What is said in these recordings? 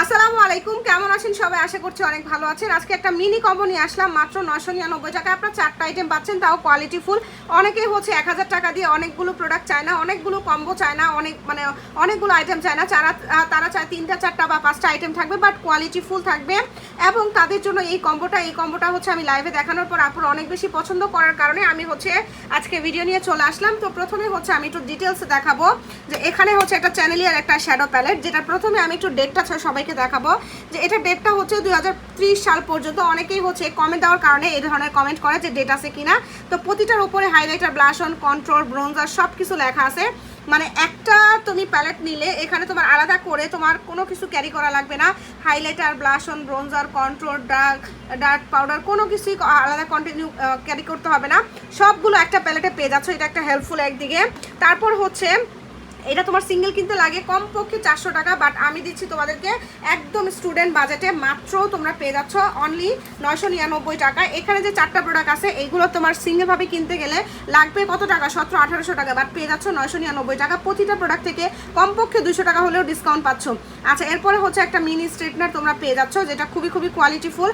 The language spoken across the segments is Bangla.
আসসালামু আলাইকুম, কেমন আছেন সবাই? আশা করছি অনেক ভালো আছেন। আজকে একটা মিনি কম্বো নিয়ে আসলাম মাত্র 999 টাকায়। আপনারা 4টা আইটেম পাচ্ছেন, তাও কোয়ালিটি ফুল। অনেকেই হচ্ছে 1000 টাকা দিয়ে অনেকগুলো প্রোডাক্ট চায় না, অনেকগুলো কম্বো চায় না, অনেকগুলো আইটেম চায় না। তারা চায় 3টা 4টা বা 5টা আইটেম থাকবে, বাট কোয়ালিটি ফুল থাকবে। এবং তাদের জন্য এই কম্বোটা হচ্ছে আমি লাইভে দেখানোর পর আপুর অনেক বেশি পছন্দ করার কারণে আমি হচ্ছে আজকে ভিডিও নিয়ে চলে আসলাম। তো প্রথমে হচ্ছে আমি একটু ডিটেলসে দেখাবো যে এখানে হচ্ছে একটা চ্যানেলিয়ার একটা শ্যাডো প্যালেট, যেটা প্রথমে আমি একটু ডেটটা সবাইকে দেখাবো যে এটা ডেটটা হচ্ছে 2030 সাল পর্যন্ত। অনেকেই হচ্ছে কমেন্ট দেওয়ার কারণে এই ধরনের কমেন্ট করে যে ডেট আছে কিনা। তো প্রতিটার উপরে highlighter, blush on, control, bronzer সব কিছু লেখা আছে। মানে একটা তুমি প্যালেট নিলে এখানে তোমার আলাদা করে তোমার কোনো কিছু ক্যারি করা লাগবে না। Highlighter, blush on, bronzer, control, dark powder কোনো কিছুই আলাদা কন্টিনিউ ক্যারি করতে হবে না, সবগুলো একটা প্যালেটে পেয়ে যাচ্ছ। এটা একটা হেল্পফুল একদিকে। তারপর হচ্ছে এটা তোমার সিঙ্গেল কিনতে লাগে কমপক্ষে 400 টাকা, বাট আমি দিচ্ছি তোমাদেরকে একদম স্টুডেন্ট বাজেটে মাত্র তোমরা পেয়ে যাচ্ছ অনলি 999 টাকা। এখানে যে 4টা প্রোডাক্ট আছে এইগুলো তোমার সিঙ্গেলভাবে কিনতে গেলে লাগবে কত টাকা? 1700-1800 টাকা, বাট পেয়ে যাচ্ছ 999 টাকা। প্রতিটা প্রোডাক্ট থেকে কমপক্ষে 200 টাকা হলেও ডিসকাউন্ট পাচ্ছ। আচ্ছা, এরপরে হচ্ছে একটা মিনি স্ট্রেটনার তোমরা পেয়ে যাচ্ছ, যেটা খুবই খুবই কোয়ালিটিফুল,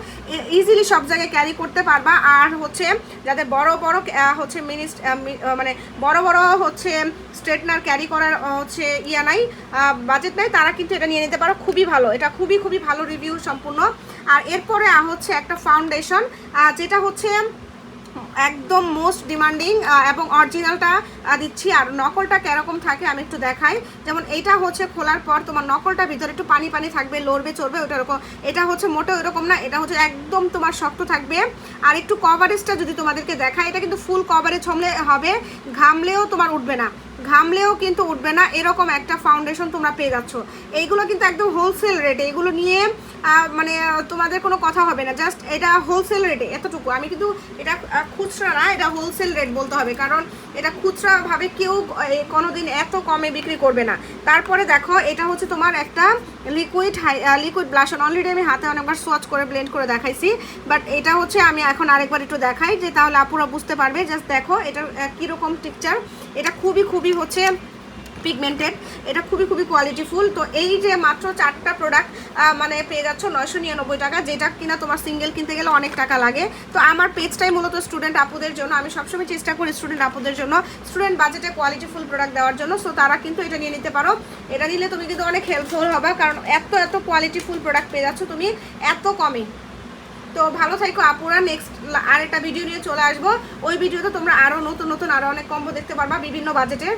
ইজিলি সব জায়গায় ক্যারি করতে পারবা। আর হচ্ছে যাদের বড় বড় হচ্ছে মানে বড় বড় হচ্ছে স্ট্রেটনার ক্যারি করার হচ্ছে নাই, বাজেট নাই, তারা কিন্তু এটা নিয়ে নিতে পারো। খুবই ভালো, এটা খুবই খুবই ভালো রিভিউ সম্পূর্ণ। আর এরপরে হচ্ছে একটা ফাউন্ডেশন, যেটা হচ্ছে একদম মোস্ট ডিমান্ডিং, এবং অরিজিনালটা দিচ্ছি। আর নকলটা কিরকম থাকে আমি একটু দেখাই। যেমন এইটা হচ্ছে খোলার পর তোমার নকলটা ভিতরে একটু পানি পানি থাকবে, লড়বে চড়বে, ওটা এরকম। এটা হচ্ছে মোটেও এরকম না, এটা হচ্ছে একদম তোমার শক্ত থাকবে। আর একটু কভারেজটা যদি তোমাদেরকে দেখাই, এটা কিন্তু ফুল কভারেজ হবে, ঘামলেও তোমার উঠবে না, ঘামলেও কিন্তু উঠবে না, এরকম একটা ফাউন্ডেশন তোমরা পেয়ে যাচ্ছ। এইগুলো কিন্তু একদম হোলসেল রেটে, এগুলো নিয়ে মানে তোমাদের কোনো কথা হবে না। জাস্ট এটা হোলসেল রেটে এতটুকু। আমি কিন্তু এটা খুচরা না, এটা হোলসেল রেট বলতে হবে, কারণ এটা খুচরাভাবে কেউ কোনোদিন এত কমে বিক্রি করবে না। তারপরে দেখো, এটা হচ্ছে তোমার একটা লিকুইড ব্লাশ অন। অলরেডি আমি হাতে অনেকবার সোয়াচ করে ব্লেন্ড করে দেখাইছি, বাট এটা হচ্ছে আমি এখন আরেকবার একটু দেখাই, যে তাহলে আপুরা বুঝতে পারবে। জাস্ট দেখো এটার কীরকম টেক্সচার। এটা খুবই খুবই হচ্ছে পিগমেন্টেড, এটা খুবই খুবই কোয়ালিটিফুল। তো এই যে মাত্র 4টা প্রোডাক্ট মানে পেয়ে যাচ্ছ 999 টাকা, যেটা কিনা তোমার সিঙ্গেল কিনতে গেলে অনেক টাকা লাগে। তো আমার পেজটাই মূলত স্টুডেন্ট আপুদের জন্য, আমি সবসময় চেষ্টা করি স্টুডেন্ট আপুদের জন্য, স্টুডেন্ট বাজেটে কোয়ালিটিফুল প্রোডাক্ট দেওয়ার জন্য। সো তারা কিন্তু এটা নিয়ে নিতে পারো। এটা নিলে তুমি কিন্তু অনেক হেল্পফুল হবে, কারণ এত এত কোয়ালিটিফুল প্রোডাক্ট পেয়ে যাচ্ছ তুমি এত কমে। তো ভালো থাকো আপুরা, নেক্সট আরেকটা ভিডিও নিয়ে চলে আসবো। ওই ভিডিওতে তোমরা আরও নতুন নতুন আরও অনেক কম্বো দেখতে পারবা বিভিন্ন বাজেটের।